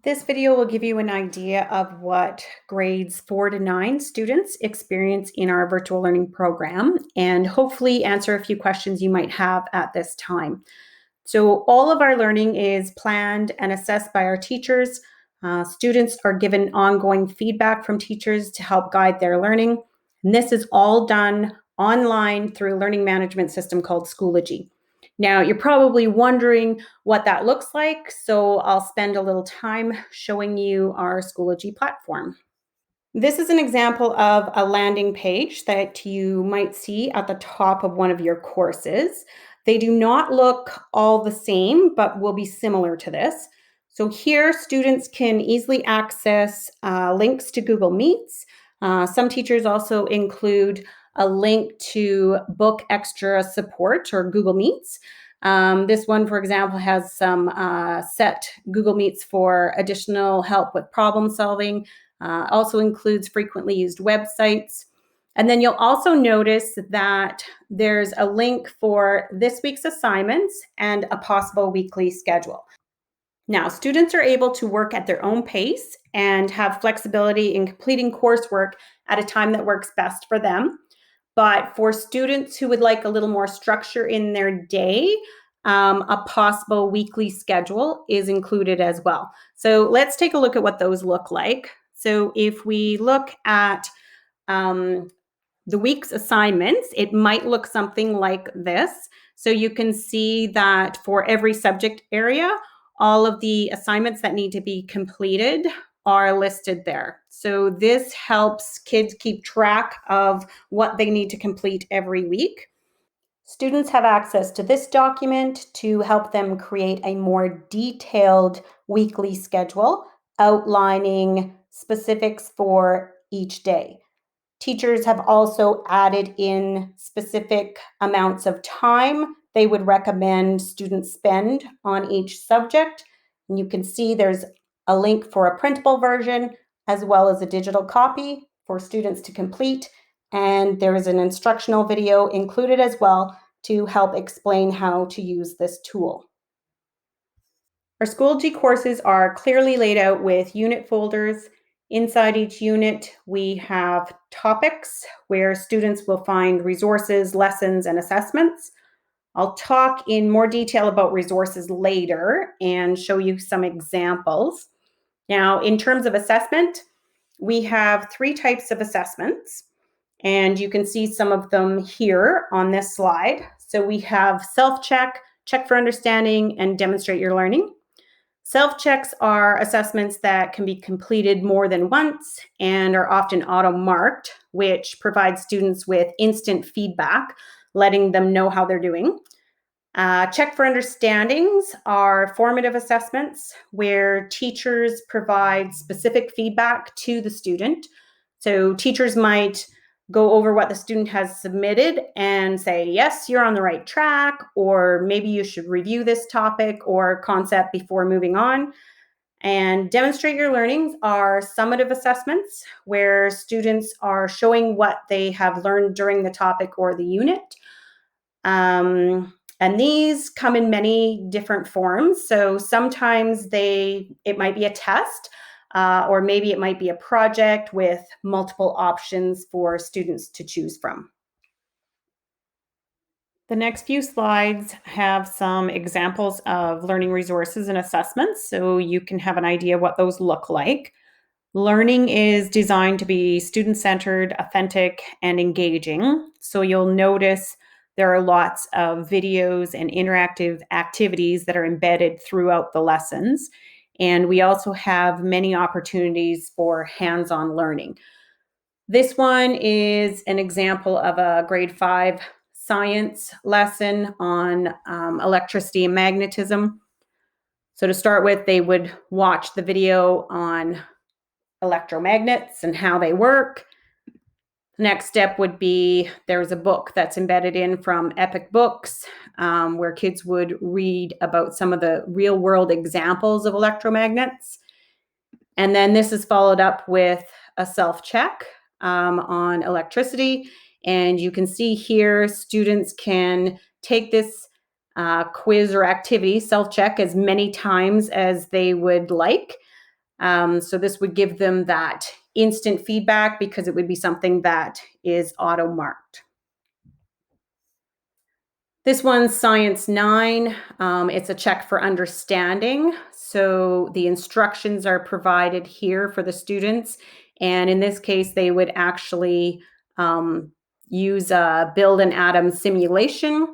This video will give you an idea of what grades 4 to 9 students experience in our virtual learning program and hopefully answer a few questions you might have at this time. So all of our learning is planned and assessed by our teachers. Students are given ongoing feedback from teachers to help guide their learning. And this is all done online through a learning management system called Schoology. Now, you're probably wondering what that looks like, so I'll spend a little time showing you our Schoology platform. This is an example of a landing page that you might see at the top of one of your courses. They do not look all the same, but will be similar to this. So here, students can easily access links to Google Meets. Some teachers also include a link to book extra support or Google Meets. This one, for example, has some set Google Meets for additional help with problem solving. Also includes frequently used websites. And then you'll also notice that there's a link for this week's assignments and a possible weekly schedule. Now, students are able to work at their own pace and have flexibility in completing coursework at a time that works best for them. But for students who would like a little more structure in their day, a possible weekly schedule is included as well. So let's take a look at what those look like. So if we look at the week's assignments, it might look something like this. So you can see that for every subject area, all of the assignments that need to be completed are listed there. So this helps kids keep track of what they need to complete every week. Students have access to this document to help them create a more detailed weekly schedule outlining specifics for each day. Teachers have also added in specific amounts of time they would recommend students spend on each subject. And you can see there's a link for a printable version as well as a digital copy for students to complete. And there is an instructional video included as well to help explain how to use this tool. Our Schoology courses are clearly laid out with unit folders. Inside each unit, we have topics where students will find resources, lessons, and assessments. I'll talk in more detail about resources later and show you some examples. Now, in terms of assessment, we have 3 types of assessments, and you can see some of them here on this slide. So we have self-check, check for understanding, and demonstrate your learning. Self-checks are assessments that can be completed more than once and are often auto-marked, which provides students with instant feedback, letting them know how they're doing. Check for understandings are formative assessments where teachers provide specific feedback to the student. So teachers might go over what the student has submitted and say, yes, you're on the right track, or maybe you should review this topic or concept before moving on. And demonstrate your learnings are summative assessments where students are showing what they have learned during the topic or the unit. And these come in many different forms. So sometimes it might be a test, or maybe it might be a project with multiple options for students to choose from. The next few slides have some examples of learning resources and assessments, so you can have an idea what those look like. Learning is designed to be student-centered, authentic, and engaging. So you'll notice there are lots of videos and interactive activities that are embedded throughout the lessons. And we also have many opportunities for hands-on learning. This one is an example of a grade 5 science lesson on electricity and magnetism. So to start with, they would watch the video on electromagnets and how they work. The next step would be there's a book that's embedded in from Epic Books where kids would read about some of the real world examples of electromagnets. And then this is followed up with a self-check on electricity. And you can see here students can take this quiz or activity, self-check, as many times as they would like. So this would give them that instant feedback because it would be something that is auto-marked. This one's Science 9. It's a check for understanding. So the instructions are provided here for the students. And in this case, they would actually use a build an atom simulation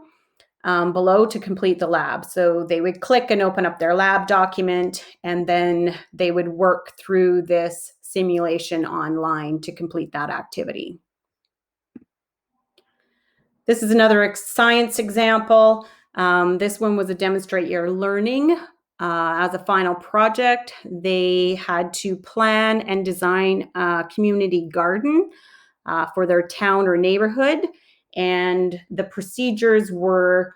below to complete the lab. So they would click and open up their lab document, and then they would work through this simulation online to complete that activity. This is another science example. This one was a demonstrate your learning. As a final project, they had to plan and design a community garden for their town or neighborhood. And the procedures were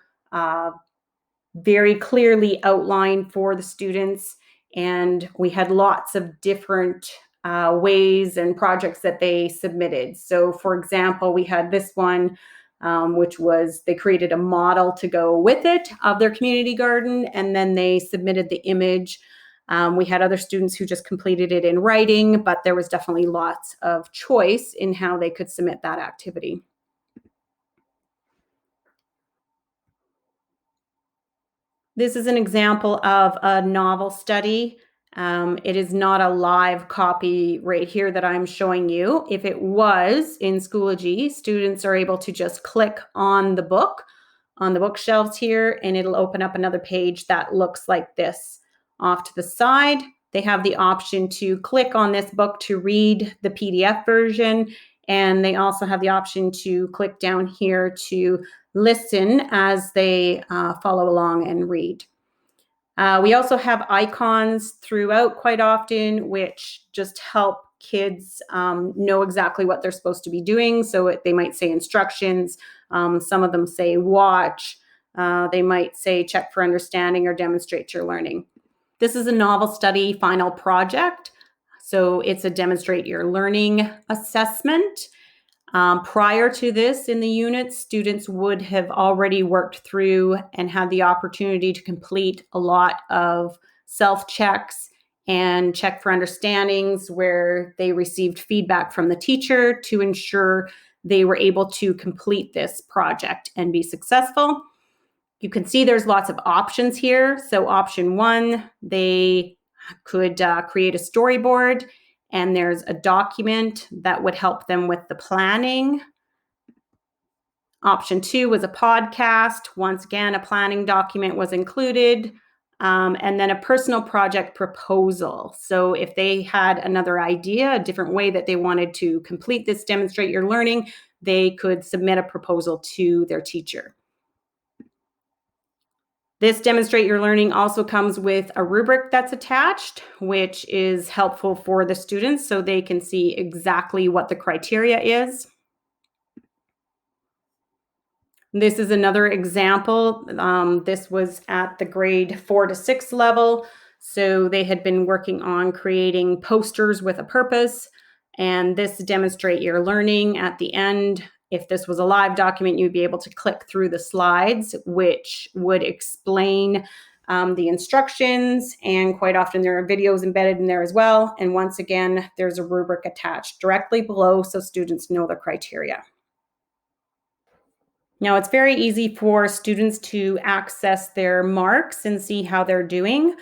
very clearly outlined for the students. And we had lots of different ways and projects that they submitted. So, for example, we had this one, which was they created a model to go with it of their community garden, and then they submitted the image. We had other students who just completed it in writing, but there was definitely lots of choice in how they could submit that activity. This is an example of a novel study. It is not a live copy right here that I'm showing you. If it was in Schoology, students are able to just click on the book on the bookshelves here, and it'll open up another page that looks like this. Off to the side, they have the option to click on this book to read the PDF version, and they also have the option to click down here to listen as they follow along and read. We also have icons throughout quite often, which just help kids know exactly what they're supposed to be doing. So they might say instructions. Some of them say watch. They might say check for understanding or demonstrate your learning. This is a novel study final project. So it's a demonstrate your learning assessment. Prior to this in the unit, students would have already worked through and had the opportunity to complete a lot of self-checks and check for understandings where they received feedback from the teacher to ensure they were able to complete this project and be successful. You can see there's lots of options here. So option 1, they could create a storyboard, and there's a document that would help them with the planning. Option 2 was a podcast. Once again, a planning document was included, and then a personal project proposal. So if they had another idea, a different way that they wanted to complete this demonstrate your learning, they could submit a proposal to their teacher. This demonstrate your learning also comes with a rubric that's attached, which is helpful for the students so they can see exactly what the criteria is. This is another example. This was at the grade 4 to 6 level. So they had been working on creating posters with a purpose. And this demonstrate your learning at the end. If this was a live document, you'd be able to click through the slides, which would explain the instructions. And quite often there are videos embedded in there as well. And once again, there's a rubric attached directly below so students know the criteria. Now, it's very easy for students to access their marks and see how they're doing.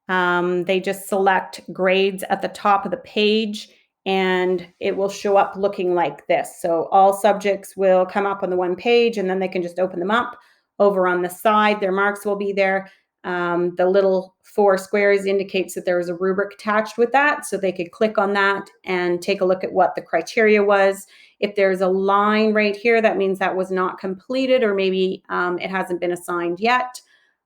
They just select grades at the top of the page, and it will show up looking like this. So all subjects will come up on the one page, and then they can just open them up. Over on the side, their marks will be there. The little 4 squares indicates that there was a rubric attached with that, so they could click on that and take a look at what the criteria was. If there's a line right here, that means that was not completed, or maybe it hasn't been assigned yet.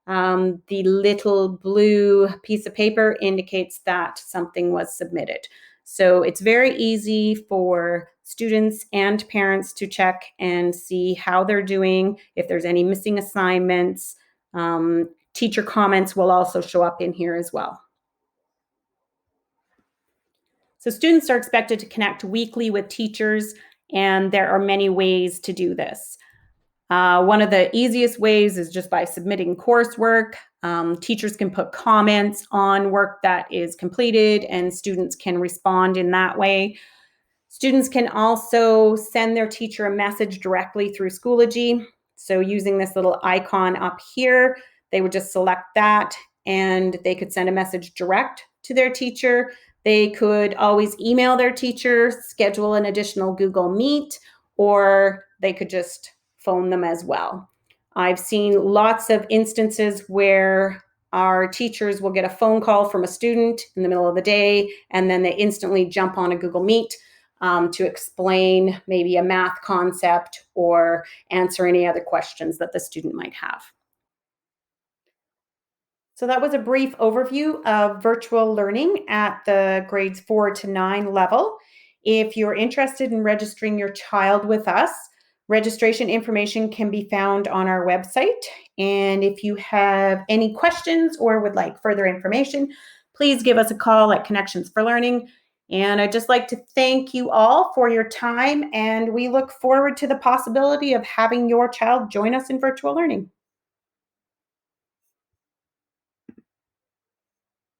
The little blue piece of paper indicates that something was submitted. So it's very easy for students and parents to check and see how they're doing, if there's any missing assignments. Teacher comments will also show up in here as well. So students are expected to connect weekly with teachers, and there are many ways to do this. One of the easiest ways is just by submitting coursework. Teachers can put comments on work that is completed, and students can respond in that way. Students can also send their teacher a message directly through Schoology. So using this little icon up here, they would just select that and they could send a message direct to their teacher. They could always email their teacher, schedule an additional Google Meet, or they could just phone them as well. I've seen lots of instances where our teachers will get a phone call from a student in the middle of the day, and then they instantly jump on a Google Meet to explain maybe a math concept or answer any other questions that the student might have. So that was a brief overview of virtual learning at the grades 4 to 9 level. If you're interested in registering your child with us, registration information can be found on our website. And if you have any questions or would like further information, please give us a call at Connections for Learning. And I'd just like to thank you all for your time, and we look forward to the possibility of having your child join us in virtual learning.